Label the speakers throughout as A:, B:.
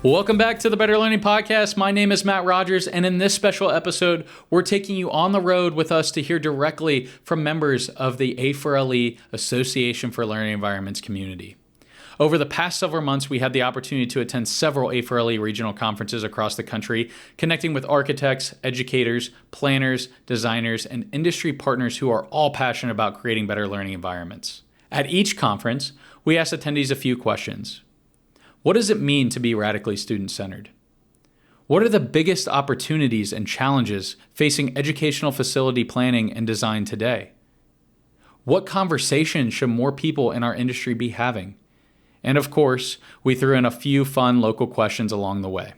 A: Welcome back to the Better Learning Podcast. My name is Matt Rogers, and in this special episode, we're taking you on the road with us to hear directly from members of the A4LE Association for Learning Environments community. Over the past several months, we had the opportunity to attend several A4LE regional conferences across the country, connecting with architects, educators, planners, designers, and industry partners who are all passionate about creating better learning environments. At each conference, we asked attendees a few questions. What does it mean to be radically student-centered? What are the biggest opportunities and challenges facing educational facility planning and design today? What conversations should more people in our industry be having? And of course, we threw in a few fun local questions along the way.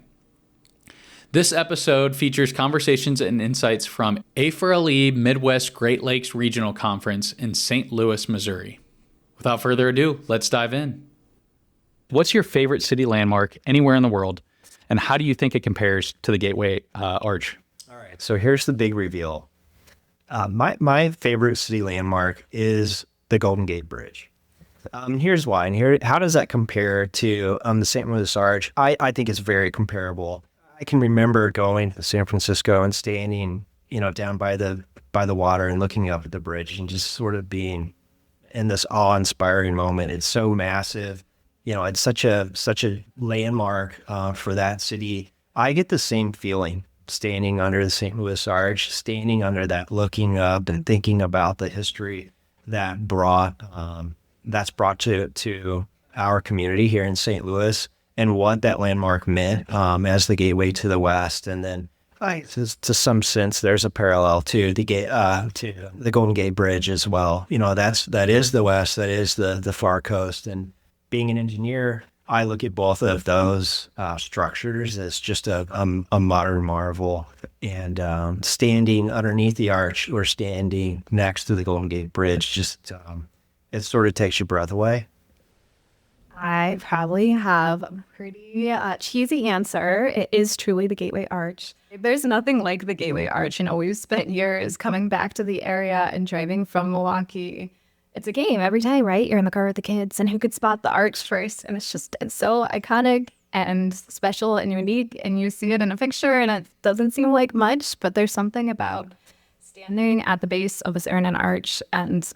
A: This episode features conversations and insights from A4LE Midwest Great Lakes Regional Conference in St. Louis, Missouri. Without further ado, let's dive in. What's your favorite city landmark anywhere in the world, and how do you think it compares to the Gateway Arch?
B: All right, so here's the big reveal. My favorite city landmark is the Golden Gate Bridge. Here's why, and how does that compare to the St. Louis Arch? I think it's very comparable. I can remember going to San Francisco and standing, down by the water and looking up at the bridge and just sort of being in this awe-inspiring moment. It's so massive. It's such a landmark for that city. I get the same feeling standing under the St. Louis Arch, standing under that, looking up and thinking about the history that's brought to our community here in St. Louis and what that landmark meant as the gateway to the West. And then, to some sense, there's a parallel to the Golden Gate Bridge as well. That is the West, that is the far coast. And being an engineer, I look at both of those structures as just a modern marvel. And standing underneath the arch or standing next to the Golden Gate Bridge, it sort of takes your breath away.
C: I probably have a pretty cheesy answer. It is truly the Gateway Arch. There's nothing like the Gateway Arch. We've spent years coming back to the area and driving from Milwaukee. It's a game every day, right? You're in the car with the kids and who could spot the arch first? And it's so iconic and special and unique, and you see it in a picture and it doesn't seem like much, but there's something about standing at the base of this Erwin arch and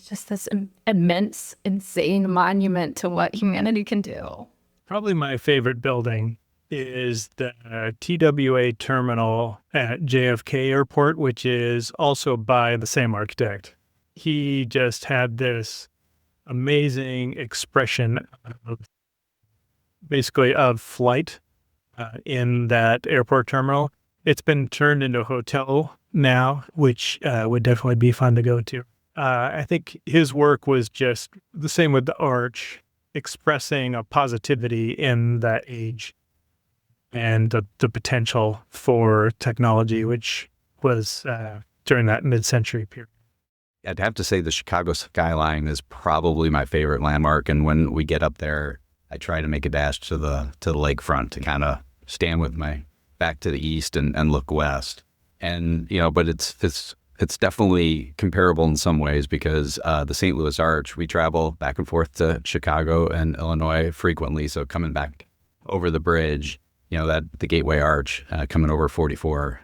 C: just this immense, insane monument to what humanity can do.
D: Probably my favorite building is the TWA terminal at JFK Airport, which is also by the same architect. He just had this amazing expression of flight in that airport terminal. It's been turned into a hotel now, which would definitely be fun to go to. I think his work was just the same with the arch, expressing a positivity in that age and the potential for technology, which was during that mid-century period.
E: I'd have to say the Chicago skyline is probably my favorite landmark. And when we get up there, I try to make a dash to the lakefront to kind of stand with my back to the east and look west. And, but it's definitely comparable in some ways because the St. Louis Arch, we travel back and forth to Chicago and Illinois frequently. So coming back over the bridge, that the Gateway Arch coming over 44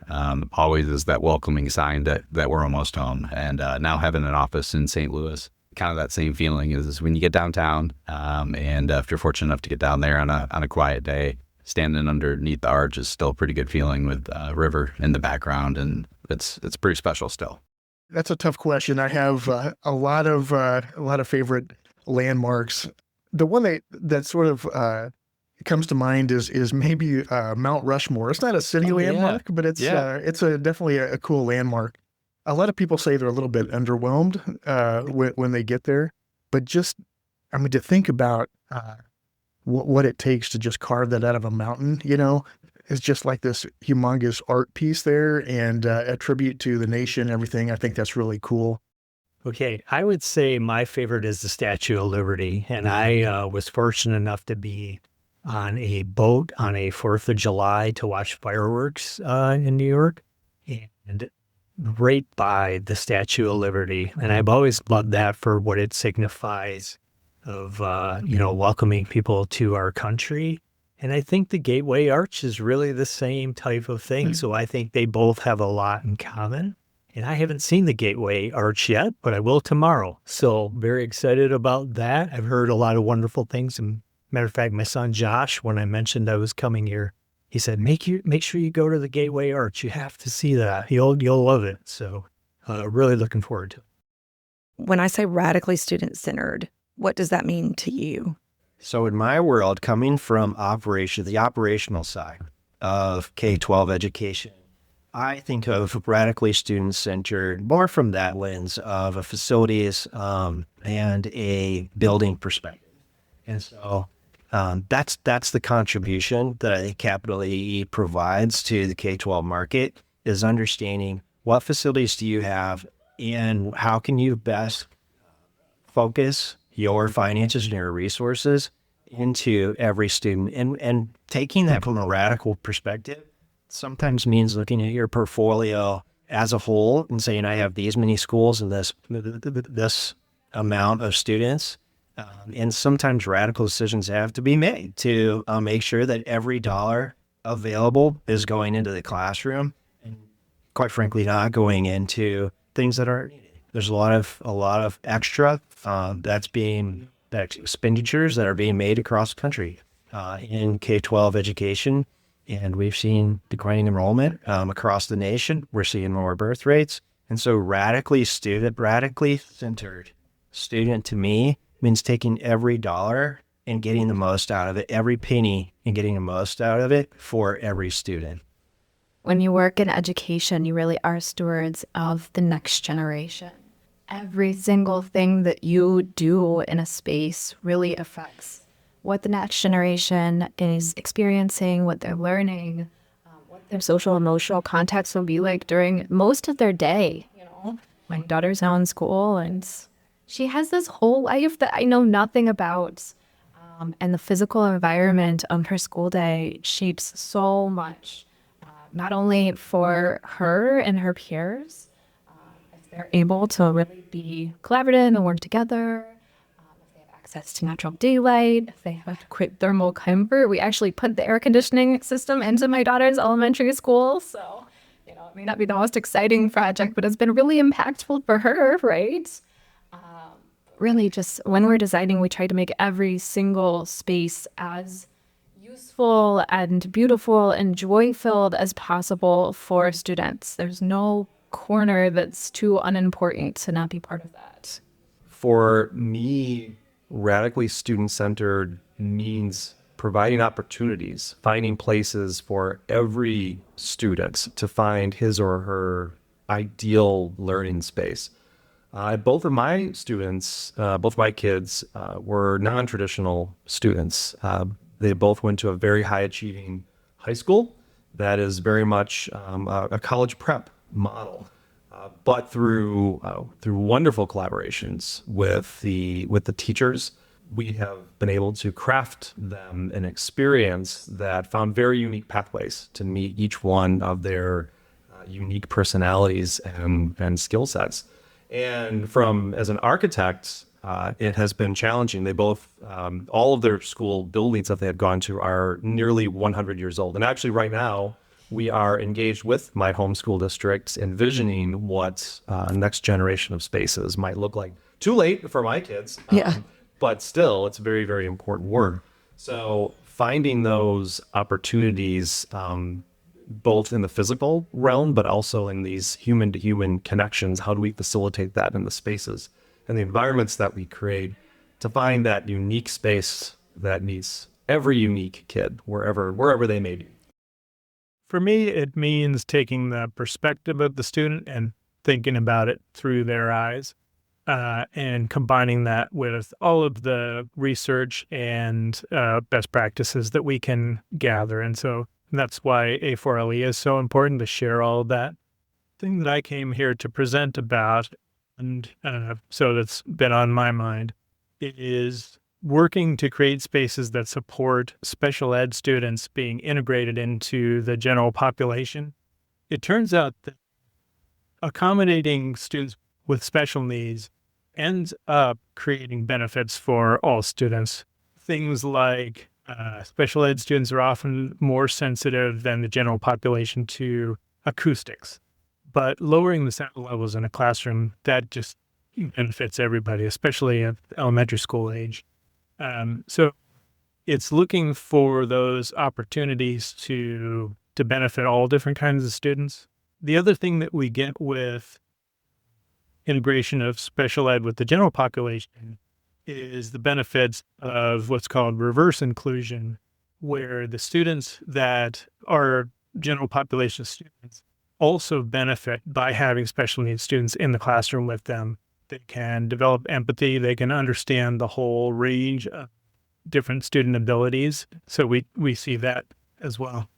E: always is that welcoming sign that we're almost home. And now having an office in St. Louis, kind of that same feeling is when you get downtown and if you're fortunate enough to get down there on a quiet day, standing underneath the arch is still a pretty good feeling with river in the background, and it's pretty special still.
F: That's a tough question. I have a lot of favorite landmarks. The one that sort of comes to mind is maybe Mount Rushmore. It's not a city landmark, but it's definitely a cool landmark. A lot of people say they're a little bit underwhelmed when they get there, but to think about what it takes to just carve that out of a mountain, it's just like this humongous art piece there and a tribute to the nation, everything. I think that's really cool.
D: Okay, I would say my favorite is the Statue of Liberty, and I was fortunate enough to be on a boat on a 4th of July to watch fireworks in New York, and right by the Statue of Liberty. And I've always loved that for what it signifies of, welcoming people to our country And I think the Gateway Arch is really the same type of thing. So I think they both have a lot in common. And I haven't seen the Gateway Arch yet, but I will tomorrow. So very excited about that. I've heard a lot of wonderful things. And matter of fact, my son Josh, when I mentioned I was coming here, he said, make sure you go to the Gateway Arch. You have to see that. You'll love it. So really looking forward to it.
G: When I say radically student-centered, what does that mean to you?
B: So in my world, coming from the operational side of K-12 education, I think of radically student-centered more from that lens of a facilities and a building perspective. And so that's the contribution that I think Capital AE provides to the K-12 market, is understanding what facilities do you have and how can you best focus your finances and your resources into every student. And taking that from a radical perspective sometimes means looking at your portfolio as a whole and saying, I have these many schools and this amount of students. And sometimes radical decisions have to be made to make sure that every dollar available is going into the classroom and, quite frankly, not going into things that aren't needed. There's a lot of extra expenditures that are being made across the country in K-12 education. And we've seen declining enrollment across the nation. We're seeing lower birth rates. And so radically centered student to me means taking every dollar and getting the most out of it, every penny and getting the most out of it for every student.
C: When you work in education, you really are stewards of the next generation. Every single thing that you do in a space really affects what the next generation is experiencing, what they're learning, what their social emotional context will be like during most of their day. You know, my daughter's now in school and she has this whole life that I know nothing about. And the physical environment of her school day shapes so much, not only for her and her peers, if they're able to really be collaborative and work together, if they have access to natural daylight, if they have quick thermal comfort. We actually put the air conditioning system into my daughter's elementary school. So, you know, it may not be the most exciting project, but it's been really impactful for her, right? Really just when we're designing, we try to make every single space as useful and beautiful and joy-filled as possible for students. There's no corner that's too unimportant to not be part of that.
H: For me, radically student-centered means providing opportunities, finding places for every student to find his or her ideal learning space. Both of my students, both my kids, were non-traditional students. They both went to a very high-achieving high school that is very much a college prep model. But through wonderful collaborations with the teachers, we have been able to craft them an experience that found very unique pathways to meet each one of their unique personalities and skill sets. And as an architect, it has been challenging. They both, all of their school buildings that they had gone to are nearly 100 years old. And actually right now, we are engaged with my home school districts, envisioning what next generation of spaces might look like. Too late for my kids, but still, it's very, very important work. So finding those opportunities, both in the physical realm, but also in these human-to-human connections. How do we facilitate that in the spaces and the environments that we create to find that unique space that meets every unique kid, wherever they may be?
D: For me, it means taking the perspective of the student and thinking about it through their eyes, and combining that with all of the research and best practices that we can gather. And so that's why A4LE is so important, to share all of that. Thing that I came here to present about, and so that's been on my mind, is working to create spaces that support special ed students being integrated into the general population. It turns out that accommodating students with special needs ends up creating benefits for all students. Things like Special ed students are often more sensitive than the general population to acoustics, but lowering the sound levels in a classroom, that just benefits everybody, especially at elementary school age. So it's looking for those opportunities to benefit all different kinds of students. The other thing that we get with integration of special ed with the general population is the benefits of what's called reverse inclusion, where the students that are general population students also benefit by having special needs students in the classroom with them. They can develop empathy. They can understand the whole range of different student abilities. So we see that as well.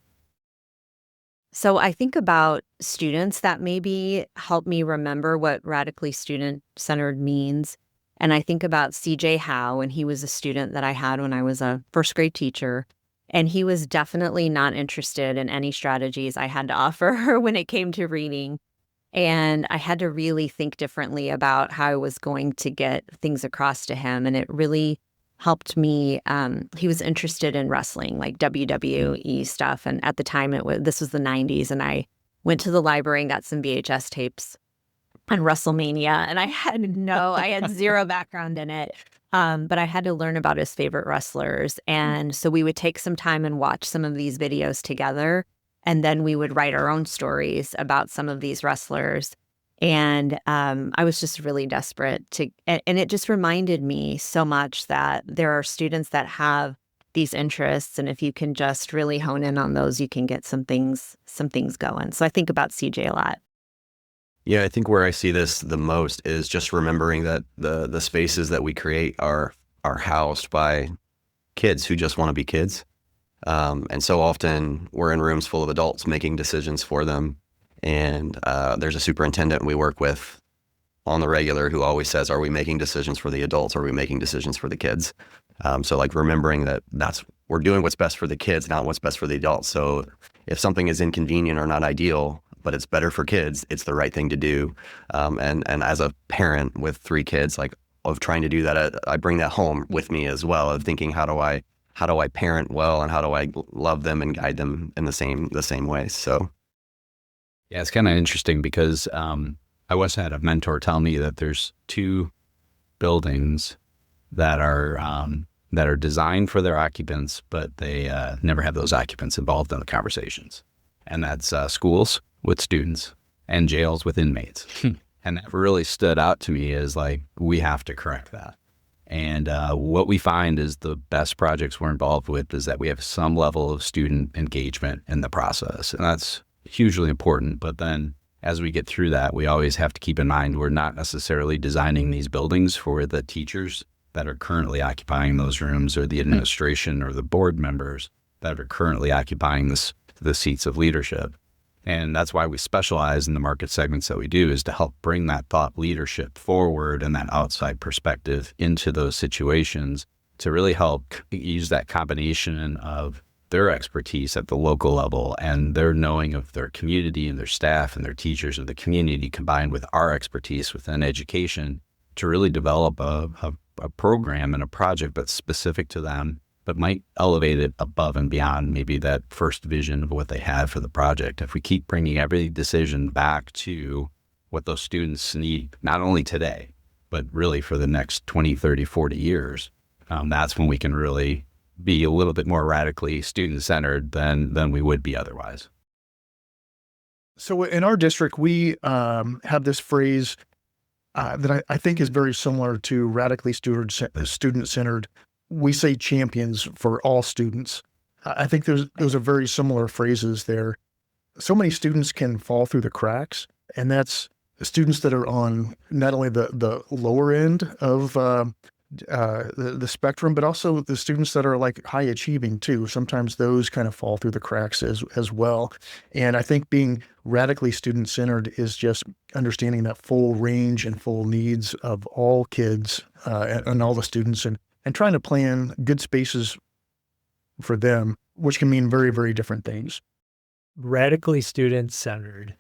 G: So I think about students that maybe help me remember what radically student-centered means. And I think about CJ Howe, and he was a student that I had when I was a first grade teacher. And he was definitely not interested in any strategies I had to offer when it came to reading. And I had to really think differently about how I was going to get things across to him. And it really helped me. He was interested in wrestling, like WWE stuff. And at the time, this was the 90s. And I went to the library and got some VHS tapes on WrestleMania. And I had zero background in it. But I had to learn about his favorite wrestlers. And so we would take some time and watch some of these videos together. And then we would write our own stories about some of these wrestlers. And I was just really desperate and it just reminded me so much that there are students that have these interests. And if you can just really hone in on those, you can get some things going. So I think about CJ a lot.
I: Yeah, I think where I see this the most is just remembering that the spaces that we create are housed by kids who just want to be kids. And so often we're in rooms full of adults making decisions for them. And there's a superintendent we work with on the regular who always says, are we making decisions for the adults? Or are we making decisions for the kids? So like remembering that we're doing what's best for the kids, not what's best for the adults. So if something is inconvenient or not ideal, but it's better for kids, it's the right thing to do. And as a parent with 3 kids, like of trying to do that, I bring that home with me as well, of thinking, how do I parent well, and how do I love them and guide them in the same way? So
E: yeah, it's kind of interesting because I once had a mentor tell me that there's 2 buildings that are designed for their occupants, but they never have those occupants involved in the conversations. And that's schools with students and jails with inmates. And that really stood out to me as like, we have to correct that. And what we find is the best projects we're involved with is that we have some level of student engagement in the process. And that's hugely important. But then as we get through that, we always have to keep in mind we're not necessarily designing these buildings for the teachers that are currently occupying those rooms, or the administration or the board members that are currently occupying the seats of leadership. And that's why we specialize in the market segments that we do, is to help bring that thought leadership forward and that outside perspective into those situations to really help use that combination of their expertise at the local level and their knowing of their community and their staff and their teachers of the community, combined with our expertise within education, to really develop a program and a project that's specific to them, but might elevate it above and beyond maybe that first vision of what they had for the project. If we keep bringing every decision back to what those students need, not only today, but really for the next 20, 30, 40 years, that's when we can really be a little bit more radically student-centered than we would be otherwise.
F: So in our district, we have this phrase that I think is very similar to radically student-centered. We say champions for all students. I think those are very similar phrases there. So many students can fall through the cracks, and that's students that are on not only the lower end of the spectrum, but also the students that are like high achieving too. Sometimes those kind of fall through the cracks as well. And I think being radically student-centered is just understanding that full range and full needs of all kids and all the students, and trying to plan good spaces for them, which can mean very, very different things.
D: Radically student-centered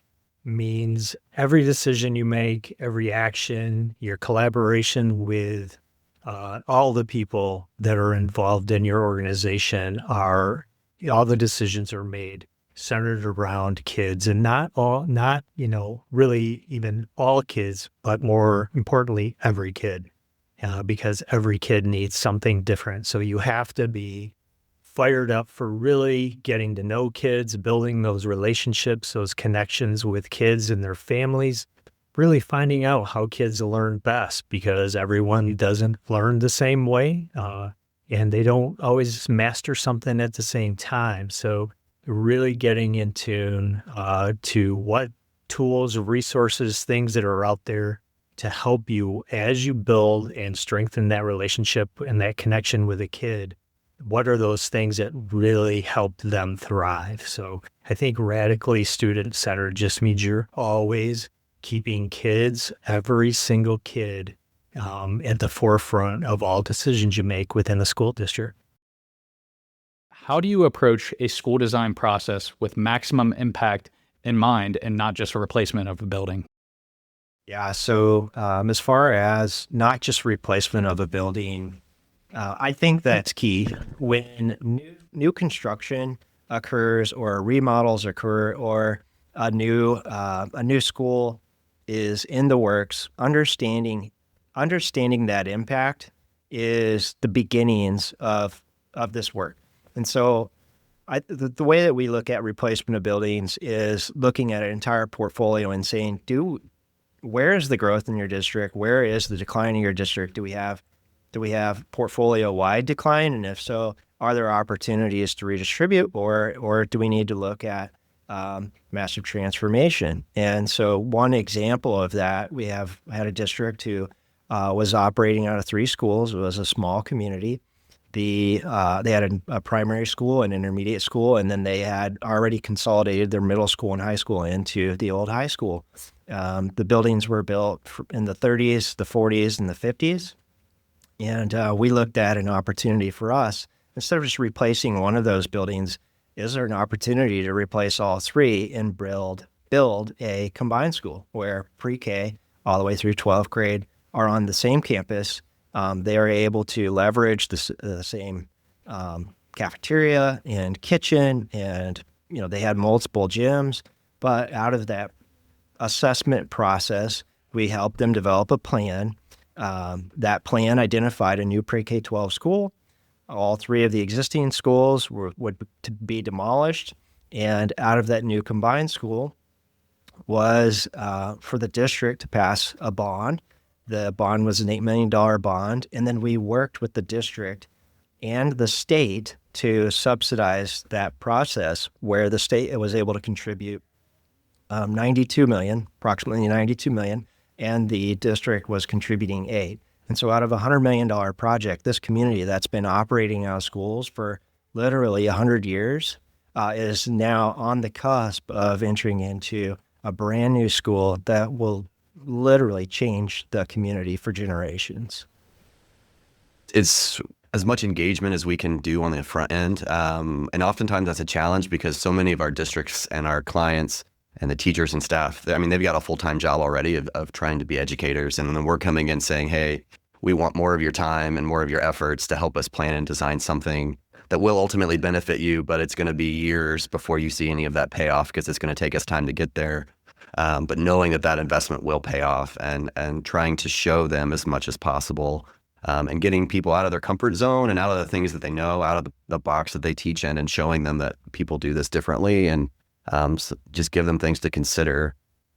D: means every decision you make, every action, your collaboration with all the people that are involved in your organization all the decisions are made centered around kids, and not really even all kids, but more importantly, every kid, because every kid needs something different. So you have to be fired up for really getting to know kids, building those relationships, those connections with kids and their families, really finding out how kids learn best, because everyone doesn't learn the same way, and they don't always master something at the same time. So really getting in tune to what tools, resources, things that are out there to help you as you build and strengthen that relationship and that connection with a kid. What are those things that really help them thrive? So I think radically student-centered just means you're always keeping kids, every single kid, at the forefront of all decisions you make within the school district.
A: How do you approach a school design process with maximum impact in mind and not just a replacement of a building?
B: Yeah, so as far as not just replacement of a building, I think that's key. When new construction occurs or remodels occur or a new school is in the works, understanding that impact is the beginnings of this work. And so the way that we look at replacement of buildings is looking at an entire portfolio and saying, where is the growth in your district? Where is the decline in your district? Do we have portfolio-wide decline? And if so, are there opportunities to redistribute, or do we need to look at massive transformation? And so one example of that, we had a district who was operating out of 3 schools. It was a small community. They had a primary school, an intermediate school, and then they had already consolidated their middle school and high school into the old high school. The buildings were built in the 30s, the 40s, and the 50s. And we looked at an opportunity for us, instead of just replacing one of those buildings, is there an opportunity to replace all 3 and build a combined school where pre-K all the way through 12th grade are on the same campus. They are able to leverage the same cafeteria and kitchen, and they had multiple gyms. But out of that assessment process, we helped them develop a plan. That plan identified a new pre-K-12 school. All 3 of the existing schools would be demolished, and out of that new combined school was for the district to pass a bond. The bond was an $8 million bond, and then we worked with the district and the state to subsidize that process, where the state was able to contribute approximately $92 million, and the district was contributing $8 million. And so out of a $100 million project, this community that's been operating out of schools for literally 100 years is now on the cusp of entering into a brand new school that will literally change the community for generations.
I: It's as much engagement as we can do on the front end. And oftentimes that's a challenge because so many of our districts and our clients and the teachers and staff, they've got a full-time job already of trying to be educators. And then we're coming in saying, hey, we want more of your time and more of your efforts to help us plan and design something that will ultimately benefit you, but it's going to be years before you see any of that payoff because it's going to take us time to get there. But knowing that investment will pay off and trying to show them as much as possible and getting people out of their comfort zone and out of the things that they know, out of the box that they teach in, and showing them that people do this differently, and so just give them things to consider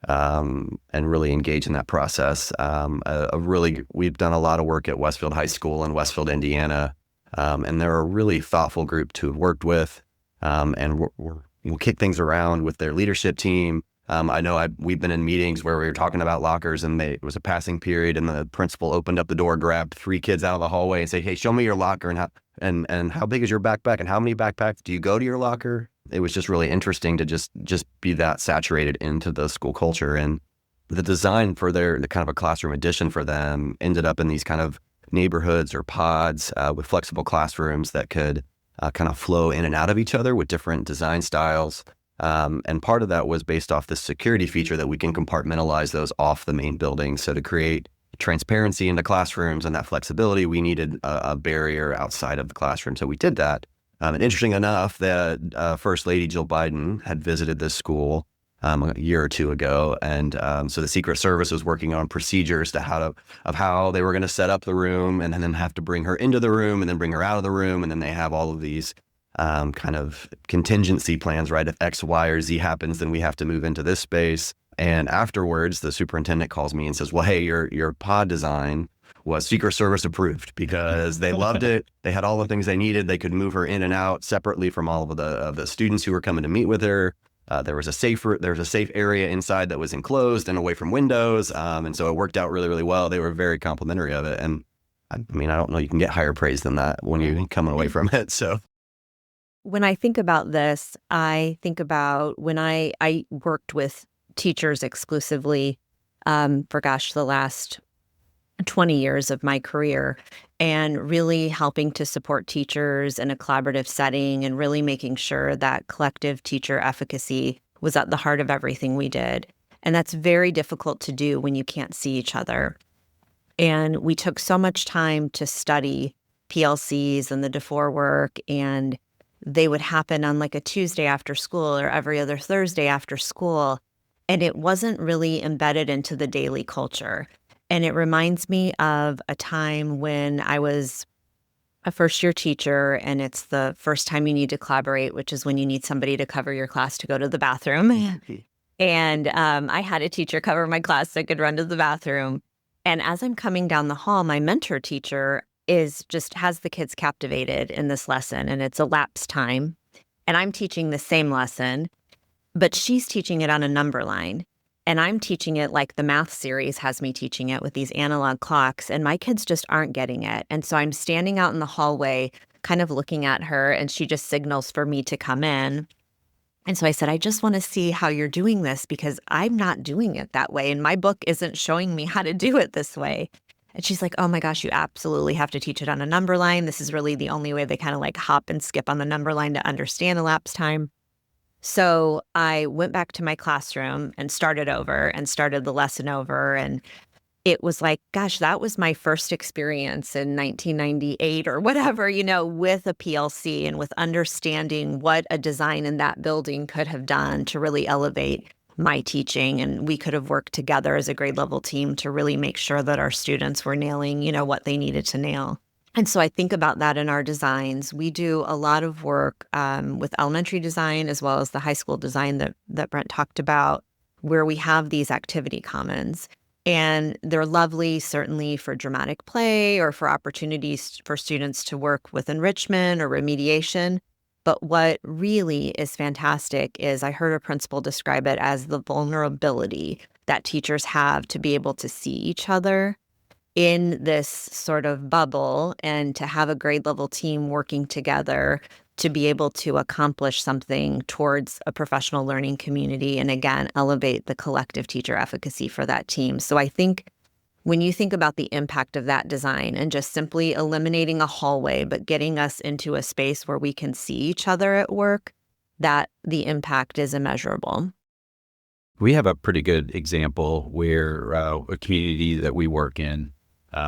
I: and really engage in that process. We've done a lot of work at Westfield High School in Westfield, Indiana, and they're a really thoughtful group to have worked with, and we'll kick things around with their leadership team. I know we've been in meetings where we were talking about lockers, and it was a passing period, and the principal opened up the door, grabbed 3 kids out of the hallway, and said, "Hey, show me your locker, and how big is your backpack, and how many backpacks do you go to your locker?" It was just really interesting to just be that saturated into the school culture, and the design for the kind of a classroom addition for them ended up in these kind of neighborhoods or pods with flexible classrooms that could kind of flow in and out of each other with different design styles. And part of that was based off this security feature that we can compartmentalize those off the main building. So to create transparency into classrooms and that flexibility, we needed a barrier outside of the classroom. So we did that. And interesting enough, that First Lady Jill Biden had visited this school a year or two ago, and so the Secret Service was working on procedures of how they were going to set up the room, and then have to bring her into the room, and then bring her out of the room, and then they have all of these kind of contingency plans, right? If X, Y, or Z happens, then we have to move into this space. And afterwards, the superintendent calls me and says, "Well, hey, your pod design was Secret Service approved because they loved it. They had all the things they needed. They could move her in and out separately from all of the students who were coming to meet with her. There was a safe area inside that was enclosed and away from windows. And so it worked out really, really well. They were very complimentary of it. And I mean, I don't know, you can get higher praise than that when you're coming away from it. So
G: When I think about this, I think about when I worked with teachers exclusively for, the last 20 years of my career, and really helping to support teachers in a collaborative setting and really making sure that collective teacher efficacy was at the heart of everything we did. And that's very difficult to do when you can't see each other. And we took so much time to study PLCs and the DeFore work, and they would happen on like a Tuesday after school or every other Thursday after school. And it wasn't really embedded into the daily culture. And it reminds me of a time when I was a first-year teacher, and it's the first time you need to collaborate, which is when you need somebody to cover your class to go to the bathroom. And I had a teacher cover my class so I could run to the bathroom. And as I'm coming down the hall, my mentor teacher has the kids captivated in this lesson, and it's elapsed time. And I'm teaching the same lesson, but she's teaching it on a number line. And I'm teaching it like the math series has me teaching it with these analog clocks, and my kids just aren't getting it. And so I'm standing out in the hallway kind of looking at her, and she just signals for me to come in. And so I said, "I just want to see how you're doing this, because I'm not doing it that way, and my book isn't showing me how to do it this way." And she's like, "Oh my gosh, you absolutely have to teach it on a number line. This is really the only way they kind of like hop and skip on the number line to understand elapsed time." So I went back to my classroom and started over and started the lesson over. And it was like, gosh, that was my first experience in 1998 or whatever, with a PLC and with understanding what a design in that building could have done to really elevate my teaching. And we could have worked together as a grade level team to really make sure that our students were nailing, what they needed to nail. And so I think about that in our designs. We do a lot of work with elementary design as well as the high school design that Brent talked about, where we have these activity commons. And they're lovely, certainly for dramatic play or for opportunities for students to work with enrichment or remediation. But what really is fantastic is I heard a principal describe it as the vulnerability that teachers have to be able to see each other in this sort of bubble, and to have a grade level team working together to be able to accomplish something towards a professional learning community, and again, elevate the collective teacher efficacy for that team. So I think when you think about the impact of that design and just simply eliminating a hallway, but getting us into a space where we can see each other at work, that the impact is immeasurable.
E: We have a pretty good example where a community that we work in,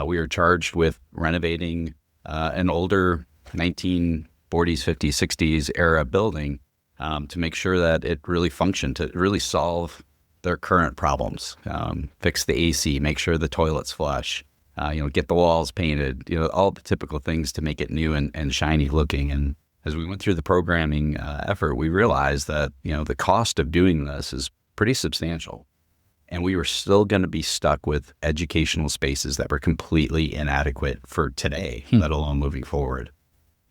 E: we are charged with renovating an older 1940s, 50s, 60s era building to make sure that it really functioned, to really solve their current problems, fix the AC, make sure the toilet's flush, get the walls painted, all the typical things to make it new and shiny looking. And as we went through the programming effort, we realized that, the cost of doing this is pretty substantial. And we were still going to be stuck with educational spaces that were completely inadequate for today, let alone moving forward.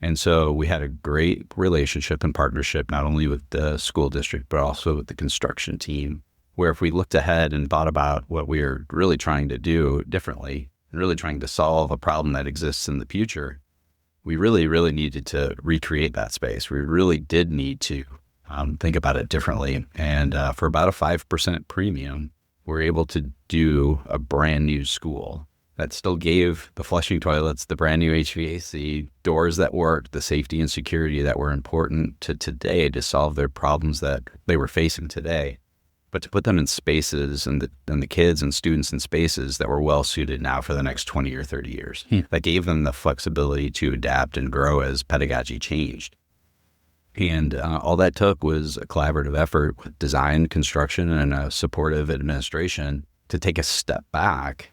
E: And so we had a great relationship and partnership, not only with the school district, but also with the construction team, where if we looked ahead and thought about what we are really trying to do differently and really trying to solve a problem that exists in the future, we really, really needed to recreate that space. We really did need to think about it differently. And for about a 5% premium, we're able to do a brand new school that still gave the flushing toilets, the brand new HVAC, doors that worked, the safety and security that were important to today to solve their problems that they were facing today. but to put them in spaces and the kids and students in spaces that were well suited now for the next 20 or 30 years. That gave them the flexibility to adapt and grow as pedagogy changed. And all that took was a collaborative effort with design, construction, and a supportive administration to take a step back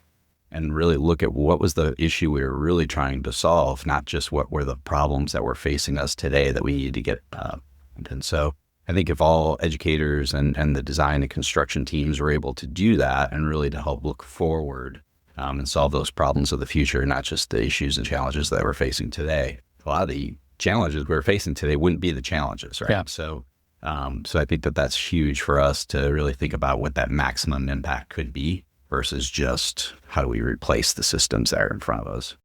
E: and really look at what was the issue we were really trying to solve, not just what were the problems that were facing us today that we needed to get. And so I think if all educators and the design and construction teams were able to do that and really to help look forward and solve those problems of the future, not just the issues and challenges that we're facing today, a lot of the challenges we're facing today wouldn't be the challenges, right?
A: Yeah.
E: So I think that's huge for us to really think about what that maximum impact could be versus just how do we replace the systems that are in front of us.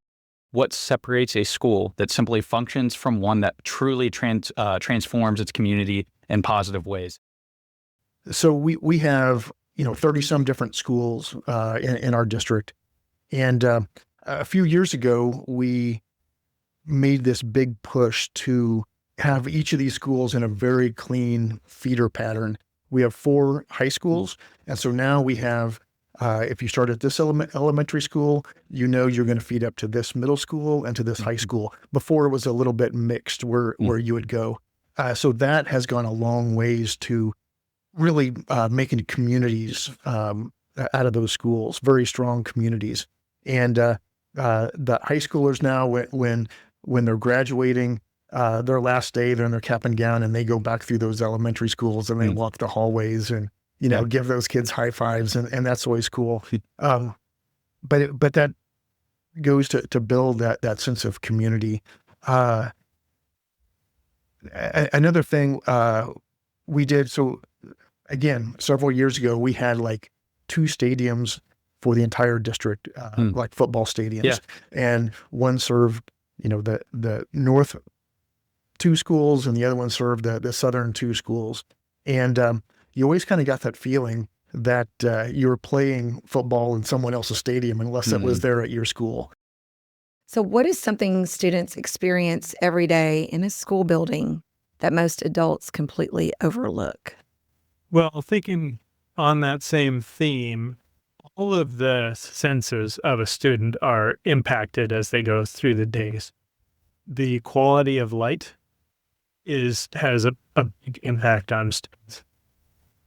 A: What separates a school that simply functions from one that truly transforms its community in positive ways?
F: So we have 30 some different schools in our district, and a few years ago we made this big push to have each of these schools in a very clean feeder pattern. We have 4 high schools, and so now we have. If you start at this elementary school, you're going to feed up to this middle school and to this high school. Before it was a little bit mixed where you would go. So that has gone a long ways to really making communities out of those schools, very strong communities. And the high schoolers now, when they're graduating, their last day, they're in their cap and gown, and they go back through those elementary schools and they walk the hallways and give those kids high fives, and that's always cool. But that goes to build that sense of community. Another thing we did, so again, several years ago, we had like 2 stadiums for the entire district, like football stadiums, and one served, the north 2 schools, and the other one served the southern 2 schools, and you always kind of got that feeling that you were playing football in someone else's stadium unless it was there at your school.
J: So what is something students experience every day in a school building that most adults completely overlook?
D: Well, thinking on that same theme, all of the senses of a student are impacted as they go through the days. The quality of light has a big impact on students.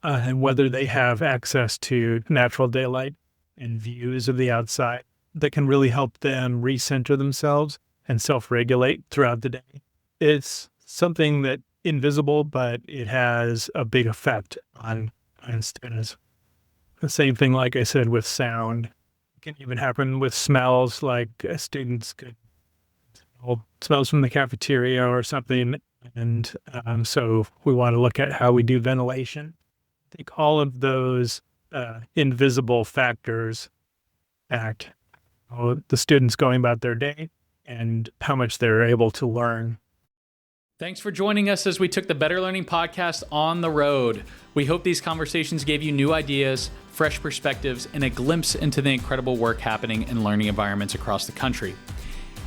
D: And whether they have access to natural daylight and views of the outside that can really help them recenter themselves and self-regulate throughout the day. It's something that invisible, but it has a big effect on students. The same thing, like I said, with sound. It can even happen with smells, like students could smells from the cafeteria or something. And so we want to look at how we do ventilation. I think all of those invisible factors act the students going about their day and how much they're able to learn.
A: Thanks for joining us as we took the Better Learning Podcast on the road. We hope these conversations gave you new ideas, fresh perspectives, and a glimpse into the incredible work happening in learning environments across the country.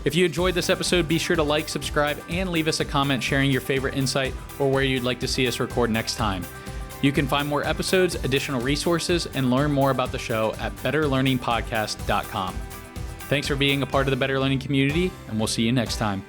A: If you enjoyed this episode, be sure to like, subscribe, and leave us a comment sharing your favorite insight or where you'd like to see us record next time. You can find more episodes, additional resources, and learn more about the show at betterlearningpodcast.com. Thanks for being a part of the Better Learning community, and we'll see you next time.